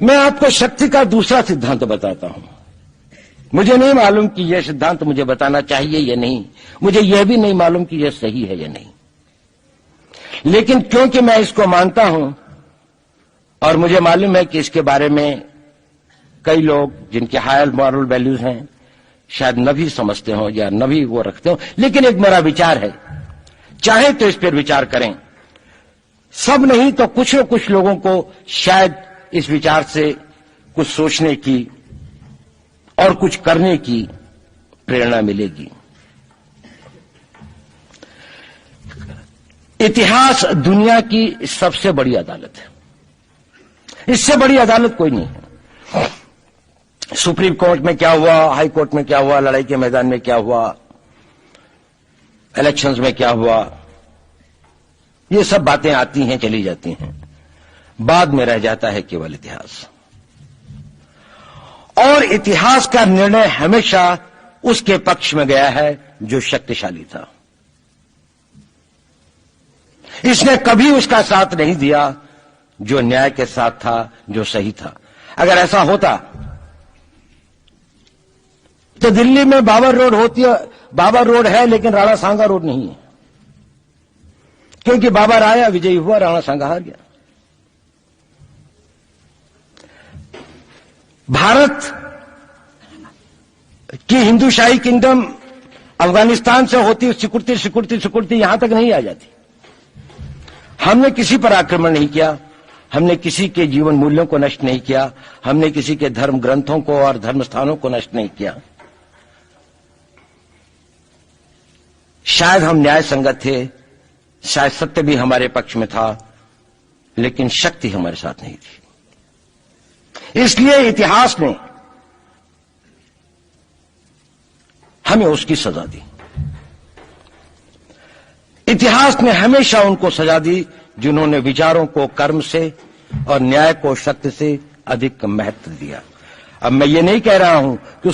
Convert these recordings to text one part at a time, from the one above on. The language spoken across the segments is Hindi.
मैं आपको शक्ति का दूसरा सिद्धांत बताता हूं। मुझे नहीं मालूम कि यह सिद्धांत मुझे बताना चाहिए या नहीं, मुझे यह भी नहीं मालूम कि यह सही है या नहीं, लेकिन क्योंकि मैं इसको मानता हूं और मुझे मालूम है कि इसके बारे में कई लोग जिनके हायर मॉरल वैल्यूज हैं शायद न भी समझते हो या न भी वो रखते हो, लेकिन एक मेरा विचार है, चाहे तो इस पर विचार करें। सब नहीं तो कुछ न कुछ लोगों को शायद इस विचार से कुछ सोचने की और कुछ करने की प्रेरणा मिलेगी। इतिहास दुनिया की सबसे बड़ी अदालत है, इससे बड़ी अदालत कोई नहीं है। सुप्रीम कोर्ट में क्या हुआ, हाई कोर्ट में क्या हुआ, लड़ाई के मैदान में क्या हुआ, इलेक्शंस में क्या हुआ, ये सब बातें आती हैं चली जाती हैं, बाद में रह जाता है केवल इतिहास। और इतिहास का निर्णय हमेशा उसके पक्ष में गया है जो शक्तिशाली था। इसने कभी उसका साथ नहीं दिया जो न्याय के साथ था, जो सही था। अगर ऐसा होता तो दिल्ली में बाबर रोड होती है, बाबर रोड है लेकिन राणा सांगा रोड नहीं है, क्योंकि बाबर आया, विजयी हुआ, राणा सांगा हार गया। भारत की हिंदूशाही किंगडम अफगानिस्तान से होती सिकुड़ती सिकुड़ती सिकुड़ती यहां तक नहीं आ जाती। हमने किसी पर आक्रमण नहीं किया, हमने किसी के जीवन मूल्यों को नष्ट नहीं किया, हमने किसी के धर्म ग्रंथों को और धर्म स्थानों को नष्ट नहीं किया। शायद हम न्याय संगत थे, शायद सत्य भी हमारे पक्ष में था, लेकिन शक्ति हमारे साथ नहीं थी। इसलिए इतिहास ने हमें उसकी सजा दी। इतिहास ने हमेशा उनको सजा दी जिन्होंने विचारों को कर्म से और न्याय को शक्ति से अधिक महत्व दिया। अब मैं ये नहीं कह रहा हूं कि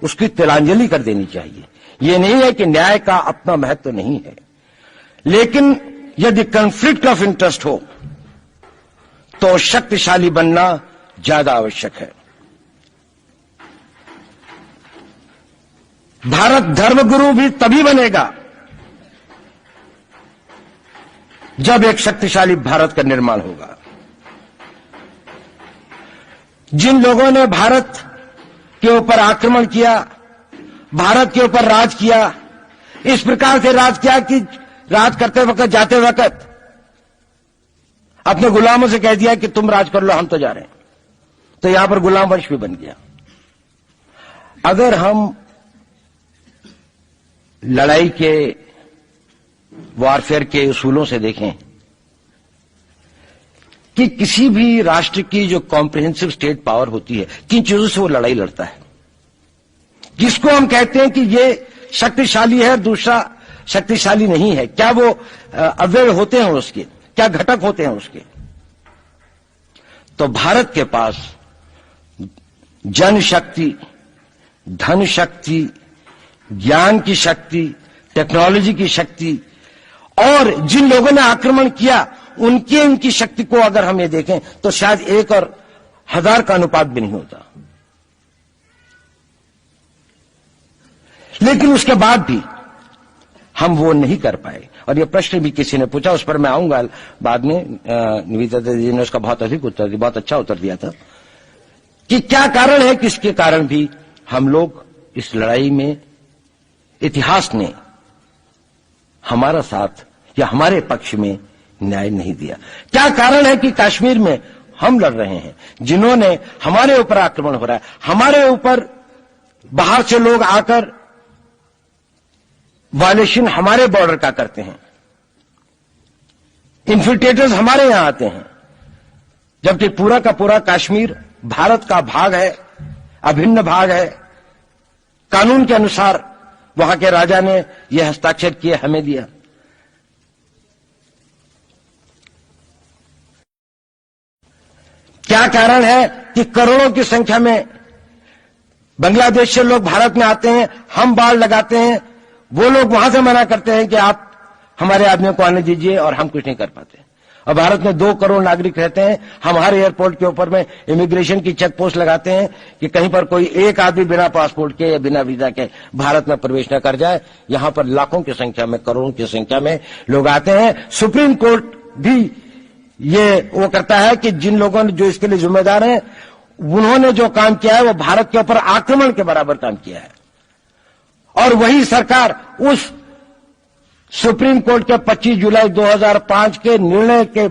उसकी तिलांजलि कर देनी चाहिए, ये नहीं है कि न्याय का अपना महत्व नहीं है, लेकिन यदि कॉन्फ्लिक्ट ऑफ इंटरेस्ट हो तो शक्तिशाली बनना ज्यादा आवश्यक है। भारत धर्मगुरु भी तभी बनेगा जब एक शक्तिशाली भारत का निर्माण होगा। जिन लोगों ने भारत के ऊपर आक्रमण किया, भारत के ऊपर राज किया, इस प्रकार से राज किया कि राज करते वक्त, जाते वक्त अपने गुलामों से कह दिया कि तुम राज कर लो, हम तो जा रहे हैं, तो यहां पर गुलाम वंश भी बन गया। अगर हम लड़ाई के वॉरफेयर के उसूलों से देखें कि किसी भी राष्ट्र की जो कॉम्प्रिहेंसिव स्टेट पावर होती है, किन चीजों से वो लड़ाई लड़ता है, किसको हम कहते हैं कि ये शक्तिशाली है, दूसरा शक्तिशाली नहीं है, क्या वो अव्यय होते हैं उसके, क्या घटक होते हैं उसके। तो भारत के पास जनशक्ति, धन शक्ति, ज्ञान की शक्ति, टेक्नोलॉजी की शक्ति, और जिन लोगों ने आक्रमण किया उनकी शक्ति को अगर हम ये देखें तो शायद 1 और 1000 का अनुपात भी नहीं होता। लेकिन उसके बाद भी हम वो नहीं कर पाए। और ये प्रश्न भी किसी ने पूछा, उस पर मैं आऊंगा बाद में। निवेदिता जी ने उसका बहुत अधिक उत्तर दिया, बहुत अच्छा उत्तर दिया था कि क्या कारण है कि इसके कारण भी हम लोग इस लड़ाई में इतिहास ने हमारा साथ या हमारे पक्ष में न्याय नहीं दिया। क्या कारण है कि कश्मीर में हम लड़ रहे हैं, जिन्होंने हमारे ऊपर आक्रमण हो रहा है, हमारे ऊपर बाहर से लोग आकर वायलेशन हमारे बॉर्डर का करते हैं, इन्फिल्ट्रेटर्स हमारे यहां आते हैं, जबकि पूरा का पूरा कश्मीर भारत का भाग है, अभिन्न भाग है। कानून के अनुसार वहां के राजा ने यह हस्ताक्षर किए, हमें दिया। क्या कारण है कि करोड़ों की संख्या में बांग्लादेश से लोग भारत में आते हैं, हम बाड़ लगाते हैं, वो लोग वहां से मना करते हैं कि आप हमारे आदमियों को आने दीजिए, और हम कुछ नहीं कर पाते। और भारत में 2 करोड़ नागरिक रहते हैं। हम हर एयरपोर्ट के ऊपर में इमिग्रेशन की चेक पोस्ट लगाते हैं कि कहीं पर कोई एक आदमी बिना पासपोर्ट के या बिना वीजा के भारत में प्रवेश न कर जाए। यहां पर लाखों की संख्या में, करोड़ों की संख्या में लोग आते हैं। सुप्रीम कोर्ट भी ये वो करता है कि जिन लोगों ने जो इसके लिए जिम्मेदार हैं, उन्होंने जो काम किया है वो भारत के ऊपर आक्रमण के बराबर काम किया है। और वही सरकार उस सुप्रीम कोर्ट के 25 जुलाई 2005 के निर्णय के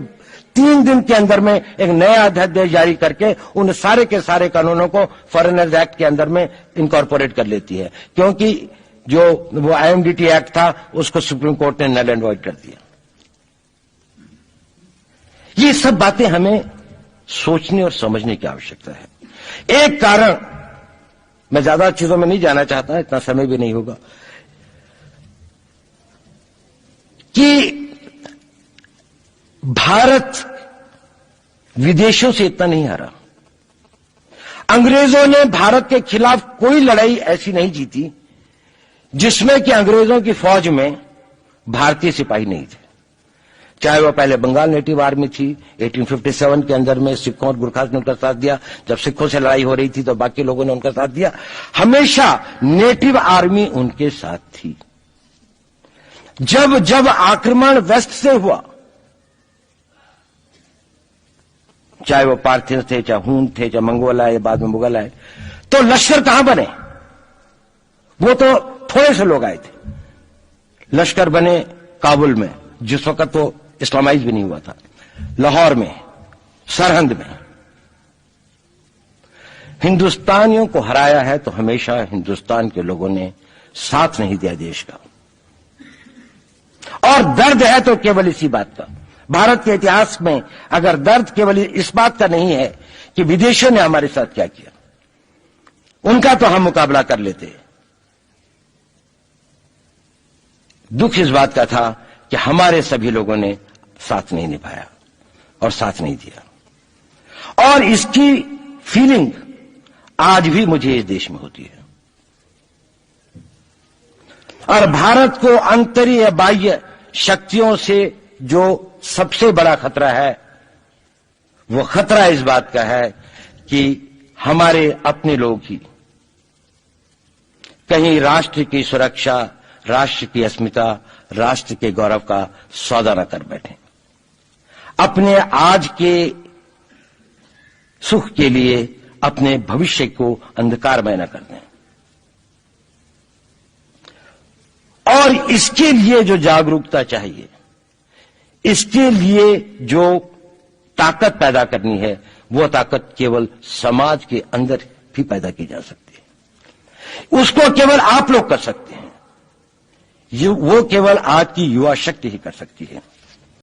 3 दिन के अंदर में एक नया अध्यादेश जारी करके उन सारे के सारे कानूनों को फॉरेनर्स एक्ट के अंदर में इनकॉर्पोरेट कर लेती है, क्योंकि जो वो IMDT एक्ट था उसको सुप्रीम कोर्ट ने नल एंड वॉइड कर दिया। ये सब बातें हमें सोचने और समझने की आवश्यकता है। एक कारण, मैं ज्यादा चीजों में नहीं जाना चाहता, इतना समय भी नहीं होगा, कि भारत विदेशों से इतना नहीं हारा। अंग्रेजों ने भारत के खिलाफ कोई लड़ाई ऐसी नहीं जीती जिसमें कि अंग्रेजों की फौज में भारतीय सिपाही नहीं थे। चाहे वह पहले बंगाल नेटिव आर्मी थी, 1857 के अंदर में सिखों और गुरखास ने उनका साथ दिया। जब सिखों से लड़ाई हो रही थी तो बाकी लोगों ने उनका साथ दिया। हमेशा नेटिव आर्मी उनके साथ थी। जब जब आक्रमण वेस्ट से हुआ, चाहे वो पार्थियंस थे, चाहे हून थे, चाहे मंगोल आए, बाद में मुगल आए, तो लश्कर कहां बने? वो तो थोड़े से लोग आए थे। लश्कर बने काबुल में, जिस वक्त तो इस्लामाइज भी नहीं हुआ था, लाहौर में, सरहंद में। हिंदुस्तानियों को हराया है तो हमेशा हिंदुस्तान के लोगों ने साथ नहीं दिया देश का। और दर्द है तो केवल इसी बात का। भारत के इतिहास में अगर दर्द केवल इस बात का नहीं है कि विदेशियों ने हमारे साथ क्या किया, उनका तो हम मुकाबला कर लेते। दुख इस बात का था कि हमारे सभी लोगों ने साथ नहीं निभाया और साथ नहीं दिया। और इसकी फीलिंग आज भी मुझे इस देश में होती है। और भारत को आंतरिक या बाह्य शक्तियों से जो सबसे बड़ा खतरा है, वो खतरा इस बात का है कि हमारे अपने लोग ही कहीं राष्ट्र की सुरक्षा, राष्ट्र की अस्मिता, राष्ट्र के गौरव का सौदा न कर बैठे, अपने आज के सुख के लिए अपने भविष्य को अंधकारमय न कर दें। और इसके लिए जो जागरूकता चाहिए, इसके लिए जो ताकत पैदा करनी है, वो ताकत केवल समाज के अंदर भी पैदा की जा सकती है। उसको केवल आप लोग कर सकते हैं। वो केवल आज की युवा शक्ति ही कर सकती है।